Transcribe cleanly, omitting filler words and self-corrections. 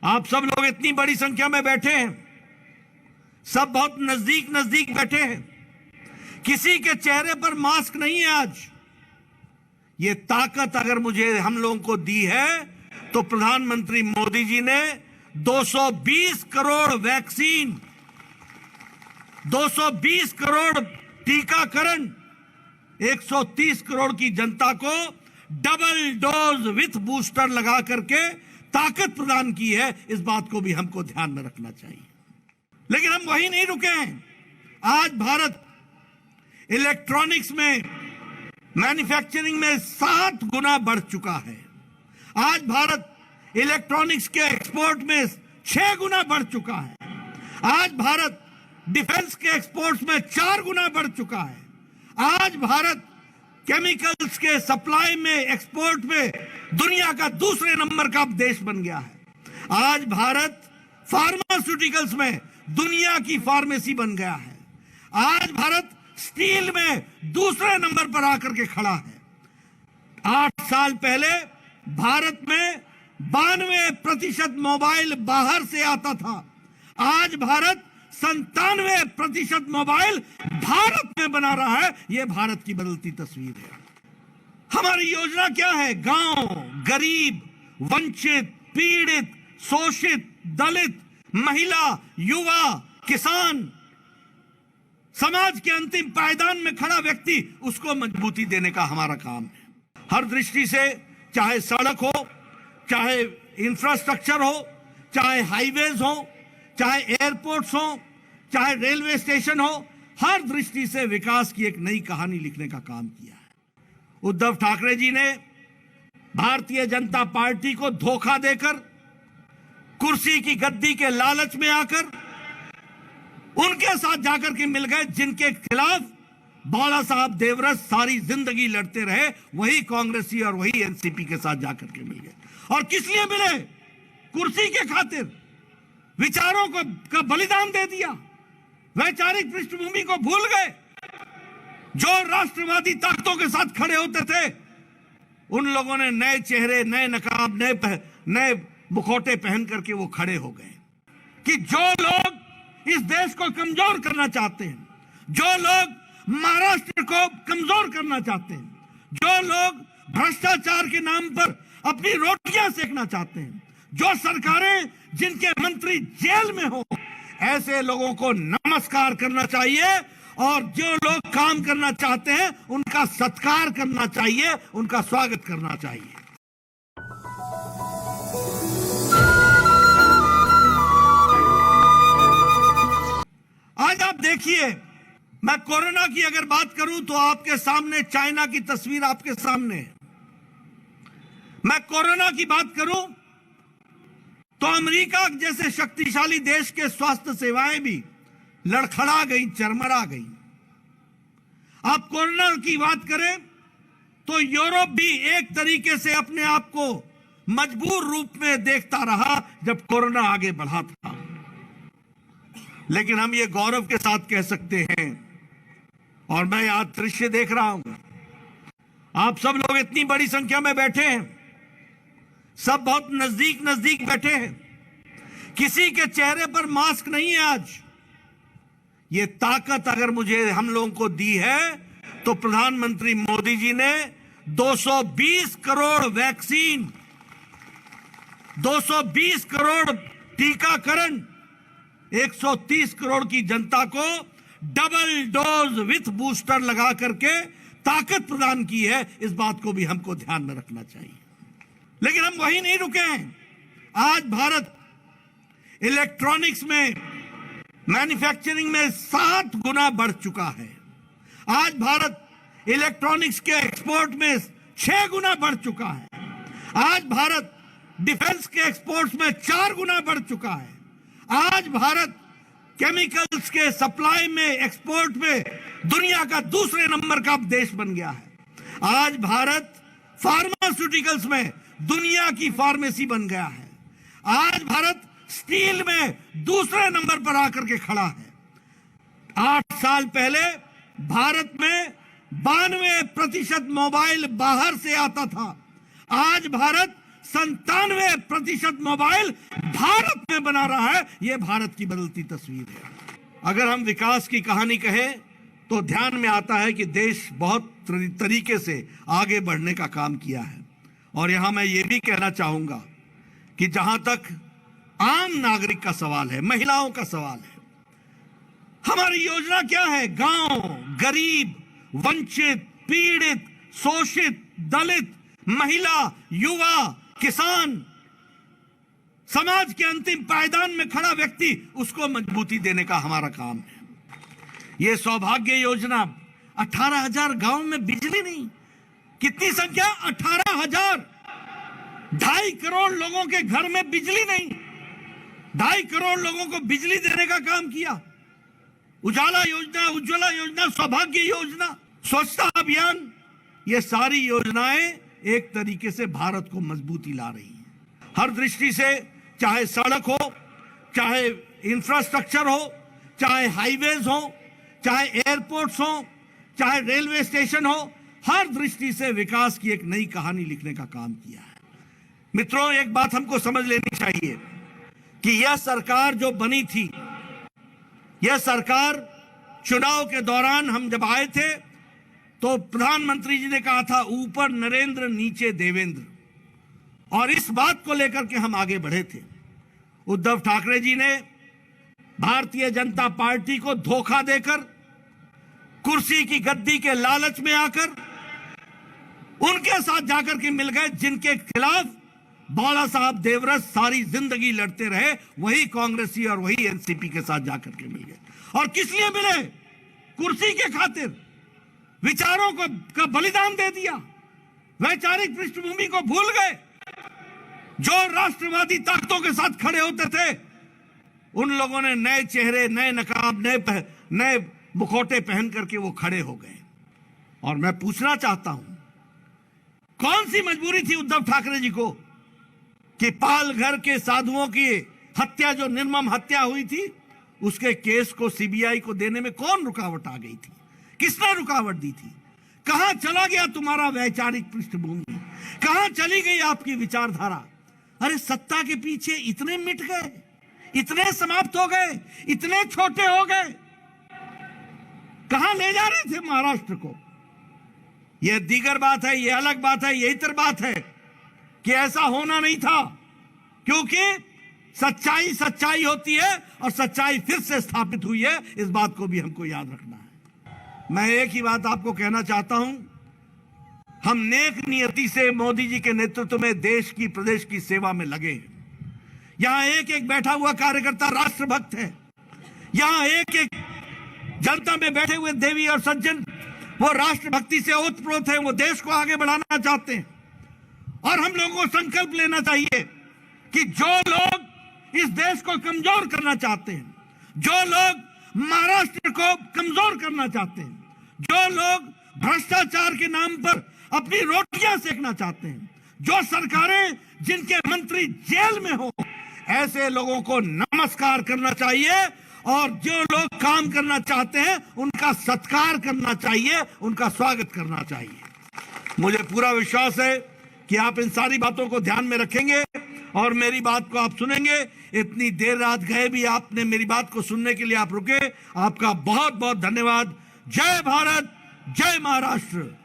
आप सब लोग इतनी बड़ी संख्या में बैठे हैं, सब बहुत नजदीक नजदीक बैठे हैं, किसी के चेहरे पर मास्क नहीं है। आज ये ताकत अगर मुझे हम लोगों को दी है तो प्रधानमंत्री मोदी जी ने 220 करोड़ वैक्सीन, 220 करोड़ टीकाकरण, 130 करोड़ की जनता को डबल डोज विथ बूस्टर लगा करके ताकत प्रदान की है। इस बात को भी हमको ध्यान में रखना चाहिए। लेकिन हम वहीं नहीं रुके हैं। आज भारत इलेक्ट्रॉनिक्स में, मैन्युफैक्चरिंग में 7 गुना बढ़ चुका है। आज भारत इलेक्ट्रॉनिक्स के एक्सपोर्ट में 6 गुना बढ़ चुका है। आज भारत डिफेंस के एक्सपोर्ट्स में 4 गुना बढ़ चुका है। आज भारत केमिकल्स के सप्लाई में, एक्सपोर्ट में दुनिया का दूसरे नंबर का देश बन गया है। आज भारत फार्मास्यूटिकल्स में दुनिया की फार्मेसी बन गया है। आज भारत स्टील में दूसरे नंबर पर आकर के खड़ा है। 8 साल पहले भारत में 92% मोबाइल बाहर से आता था। आज भारत 97% मोबाइल भारत में बना रहा है। यह भारत की बदलती तस्वीर है। हमारी योजना क्या है? गांव, गरीब, वंचित, पीड़ित, शोषित, दलित, महिला, युवा, किसान, समाज के अंतिम पायदान में खड़ा व्यक्ति, उसको मजबूती देने का हमारा काम है। हर दृष्टि से, चाहे सड़क हो, चाहे इंफ्रास्ट्रक्चर हो, चाहे हाईवेज हो, चाहे एयरपोर्ट्स हो, चाहे रेलवे स्टेशन हो, हर दृष्टि से विकास की एक नई कहानी लिखने का काम किया है। उद्धव ठाकरे जी ने भारतीय जनता पार्टी को धोखा देकर, कुर्सी की गद्दी के लालच में आकर उनके साथ जाकर के मिल गए जिनके खिलाफ बाला साहब देवरस सारी जिंदगी लड़ते रहे। वही कांग्रेसी और वही एनसीपी के साथ जाकर के मिल गए। और किस लिए मिले? कुर्सी के खातिर विचारों का बलिदान दे दिया। वैचारिक पृष्ठभूमि को भूल गए। जो राष्ट्रवादी ताकतों के साथ खड़े होते थे, उन लोगों ने नए चेहरे, नए नकाब, नए मुखौटे पहन करके वो खड़े हो गए कि जो लोग इस देश को कमजोर करना चाहते हैं, जो लोग महाराष्ट्र को कमजोर करना चाहते हैं, जो लोग भ्रष्टाचार के नाम पर अपनी रोटियां सेकना चाहते हैं, जो सरकारें जिनके मंत्री जेल में हो, ऐसे लोगों को नमस्कार करना चाहिए। और जो लोग काम करना चाहते हैं उनका सत्कार करना चाहिए, उनका स्वागत करना चाहिए। आज आप देखिए, मैं कोरोना की अगर बात करूं तो आपके सामने चाइना की तस्वीर आपके सामने है। मैं कोरोना की बात करूं तो अमेरिका जैसे शक्तिशाली देश के स्वास्थ्य सेवाएं भी लड़खड़ा गई, चरमरा गई। आप कोरोना की बात करें तो यूरोप भी एक तरीके से अपने आप को मजबूर रूप में देखता रहा जब कोरोना आगे बढ़ा था। लेकिन हम ये गौरव के साथ कह सकते हैं, और मैं आज दृश्य देख रहा हूं, आप सब लोग इतनी बड़ी संख्या में बैठे हैं, सब बहुत नजदीक नजदीक बैठे हैं, किसी के चेहरे पर मास्क नहीं है। आज ये ताकत अगर मुझे हम लोगों को दी है तो प्रधानमंत्री मोदी जी ने 220 करोड़ वैक्सीन, 220 करोड़ टीकाकरण, 130 करोड़ की जनता को डबल डोज विथ बूस्टर लगा करके ताकत प्रदान की है। इस बात को भी हमको ध्यान में रखना चाहिए। लेकिन हम वहीं नहीं रुके हैं। आज भारत इलेक्ट्रॉनिक्स में, मैन्युफैक्चरिंग में 7 गुना बढ़ चुका है। आज भारत इलेक्ट्रॉनिक्स के एक्सपोर्ट में 6 गुना बढ़ चुका है। आज भारत डिफेंस के एक्सपोर्ट्स में 4 गुना बढ़ चुका है। आज भारत केमिकल्स के सप्लाई में, एक्सपोर्ट में दुनिया का दूसरे नंबर का देश बन गया है। आज भारत फार्मास्यूटिकल्स में दुनिया की फार्मेसी बन गया है। आज भारत स्टील में दूसरे नंबर पर आकर के खड़ा है। 8 साल पहले भारत में 92% मोबाइल बाहर से आता था। आज भारत 97% मोबाइल भारत में बना रहा है। यह भारत की बदलती तस्वीर है। अगर हम विकास की कहानी कहें तो ध्यान में आता है कि देश बहुत तरीके से आगे बढ़ने का काम किया है। और यहां मैं ये भी कहना चाहूंगा कि जहां तक आम नागरिक का सवाल है, महिलाओं का सवाल है, हमारी योजना क्या है? गांव, गरीब, वंचित, पीड़ित, शोषित, दलित, महिला, युवा, किसान, समाज के अंतिम पायदान में खड़ा व्यक्ति, उसको मजबूती देने का हमारा काम है। यह सौभाग्य योजना, 18,000 गांव में बिजली नहीं, कितनी संख्या? 18,000। 2.5 करोड़ लोगों के घर में बिजली नहीं, 2.5 करोड़ लोगों को बिजली देने का काम किया। उजाला योजना, उज्ज्वला योजना, सौभाग्य योजना, स्वच्छता अभियान, ये सारी योजनाएं एक तरीके से भारत को मजबूती ला रही हैं। हर दृष्टि से, चाहे सड़क हो, चाहे इंफ्रास्ट्रक्चर हो, चाहे हाईवेज हो, चाहे एयरपोर्ट्स हो, चाहे रेलवे स्टेशन हो, हर दृष्टि से विकास की एक नई कहानी लिखने का काम किया है। मित्रों, एक बात हमको समझ लेनी चाहिए कि यह सरकार जो बनी थी, यह सरकार, चुनाव के दौरान हम जब आए थे तो प्रधानमंत्री जी ने कहा था, ऊपर नरेंद्र नीचे देवेंद्र, और इस बात को लेकर के हम आगे बढ़े थे। उद्धव ठाकरे जी ने भारतीय जनता पार्टी को धोखा देकर, कुर्सी की गद्दी के लालच में आकर उनके साथ जाकर के मिल गए जिनके खिलाफ बाला साहब देवरस सारी जिंदगी लड़ते रहे, वही कांग्रेसी और वही एनसीपी के साथ जाकर के मिल गए। और किस लिए मिले? कुर्सी के खातिर। विचारों को का बलिदान दे दिया, वैचारिक पृष्ठभूमि को भूल गए। जो राष्ट्रवादी ताकतों के साथ खड़े होते थे, उन लोगों ने नए चेहरे, नए नकाब, नए मुखौटे पहन करके वो खड़े हो गए। और मैं पूछना चाहता हूं, कौन सी मजबूरी थी उद्धव ठाकरे जी को कि पालघर के साधुओं की हत्या, जो निर्मम हत्या हुई थी, उसके केस को सीबीआई को देने में कौन रुकावट आ गई थी? किसने रुकावट दी थी? कहां चला गया तुम्हारा वैचारिक पृष्ठभूमि? कहां चली गई आपकी विचारधारा? अरे सत्ता के पीछे इतने मिट गए, इतने समाप्त हो गए, इतने छोटे हो गए। कहां ले जा रहे थे महाराष्ट्र को? यह दीगर बात है, यह अलग बात है, यही तर बात है कि ऐसा होना नहीं था, क्योंकि सच्चाई सच्चाई होती है और सच्चाई फिर से स्थापित हुई है। इस बात को भी हमको याद रखना है। मैं एक ही बात आपको कहना चाहता हूं, हम नेक नियति से मोदी जी के नेतृत्व में देश की, प्रदेश की सेवा में लगे हैं। यहां एक एक बैठा हुआ कार्यकर्ता राष्ट्रभक्त है। यहां एक एक जनता में बैठे हुए देवी और सज्जन, वो राष्ट्रभक्ति से ओतप्रोत हैं, वो देश को आगे बढ़ाना चाहते हैं। और हम लोगों को संकल्प लेना चाहिए कि जो लोग इस देश को कमजोर करना चाहते हैं, जो लोग महाराष्ट्र को कमजोर करना चाहते हैं, जो लोग भ्रष्टाचार के नाम पर अपनी रोटियां सेकना चाहते हैं, जो सरकारें जिनके मंत्री जेल में हो, ऐसे लोगों को नमस्कार करना चाहिए। और जो लोग काम करना चाहते हैं, उनका सत्कार करना चाहिए, उनका स्वागत करना चाहिए। मुझे पूरा विश्वास है कि आप इन सारी बातों को ध्यान में रखेंगे और मेरी बात को आप सुनेंगे। इतनी देर रात गए भी आपने मेरी बात को सुनने के लिए आप रुके। आपका बहुत बहुत धन्यवाद। जय भारत, जय महाराष्ट्र।